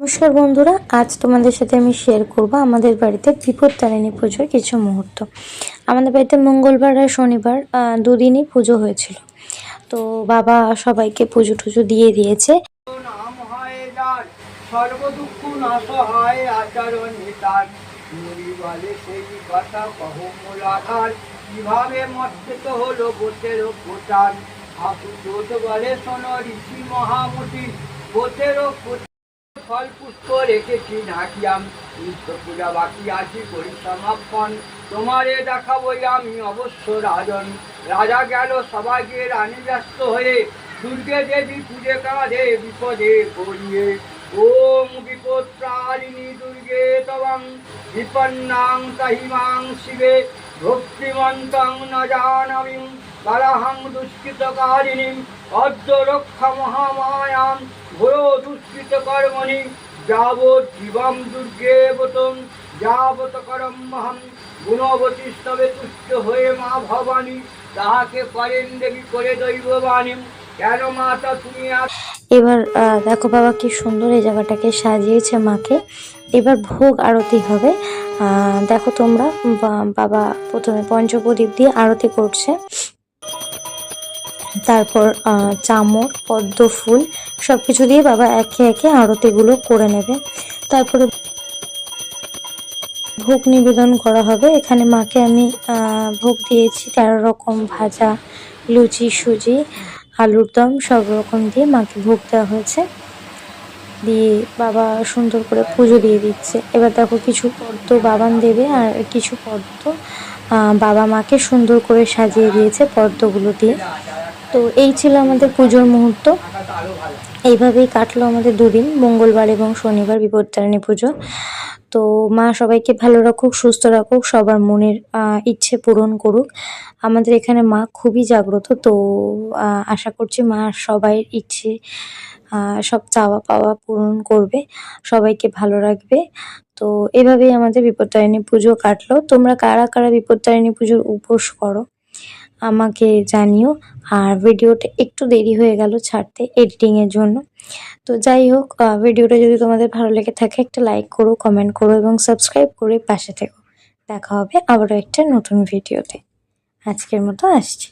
নমস্কার বন্ধুরা, আজ তোমাদের সাথে আমি শেয়ার করব আমাদের বাড়িতে বিপত্তারিণী পুজোর কিছু মুহূর্ত। আমাদের বাড়িতে মঙ্গলবার আর শনিবার দুদিনই পুজো হয়েছিল। তো বাবা সবাইকে পুজো টুজো দিয়ে দিয়েছে। নাম হয় যার সর্বদুঃখ নাশ হয় আচরণ নিতার মুড়ি বলে সেই কথা কহমূলাধার কিভাবে মর্তিত হলো গোতের প্রচার হাসু চোট বলে শোনো ঋষি মহামতি গোতের ফল পুষ্প রেখেছি ঢাকিয়াম নিত্য পূজা বাকি আছি করি সমাপন তোমারে দেখাবই আমি অবশ্য রাজন। রাজা গেল সবাইকে রানী ব্যস্ত হয়ে দুর্গে দেবী পূজে কাঁধে বিপদে পড়িয়ে ওম বিপত্তারিণী দুর্গে তবং বিপন্নাং তাহিমাং শিবে ভক্তিমন্তং ন জানামি বালাহং দুষ্কৃতকারিণীম অদ্য রক্ষা মহামায়াম ঘোর দুষ্কৃত কর্মণি যাবৎ জীবম দুর্গে বতম যাবৎ করমহম গুণবতীস্তবে তুষ্ট হয়ে মা ভবানী তাহাকে করেন দেবী করে দৈববাণী কেন মাতা তুমি। এবার দেখো বাবা কি সুন্দর এই জায়গাটাকে সাজিয়েছে মাকে। এবার ভোগ আরতি হবে। দেখো তোমরা, বাবা প্রথমে পঞ্চপ্রদীপ দিয়ে আরতি করছে, তারপর চামর পদ্ম ফুল সবকিছু দিয়ে বাবা একে একে আরতিগুলো করে নেবে। তারপরে ভোগ নিবেদন করা হবে। এখানে মাকে আমি ভোগ দিয়েছি 13 রকম ভাজা, লুচি, সুজি, আলুর দম সব রকম দিয়ে মাকে ভোগ দেওয়া হয়েছে। দিয়ে বাবা সুন্দর করে পুজো দিয়ে দিচ্ছে। এবার দেখো কিছু পদ্ম বাবান দেবে আর কিছু পদ্ম বাবা মাকে সুন্দর করে সাজিয়ে দিয়েছে পদ্মগুলো দিয়ে। তো এই ছিল আমাদের পুজোর মুহূর্ত। এইভাবেই কাটলো আমাদের দুদিন, মঙ্গলবার এবং শনিবার বিপত্তারিণী পুজো। তো মা সবাইকে ভালো রাখুক, সুস্থ রাখুক, সবার মনের ইচ্ছে পূরণ করুক। আমাদের এখানে মা খুবই জাগ্রত, তো আশা করছি মা সবাই ইচ্ছে সব চাওয়া পাওয়া পূরণ করবে, সবাইকে ভালো রাখবে। তো এভাবেই আমাদের বিপত্তারিণী পুজো কাটলো। তোমরা কারা কারা বিপত্তারিণী পুজোর উপোস করো আমাকে জানিও। আর ভিডিওটা একটু দেরি হয়ে গেল ছাড়তে এডিটিংয়ের জন্য। তো যাই হোক, ভিডিওটা যদি তোমাদের ভালো লেগে থাকে একটা লাইক করো, কমেন্ট করো এবং সাবস্ক্রাইব করে পাশে থেকো। দেখা হবে আবারও একটা নতুন ভিডিওতে। আজকের মতো আসছি।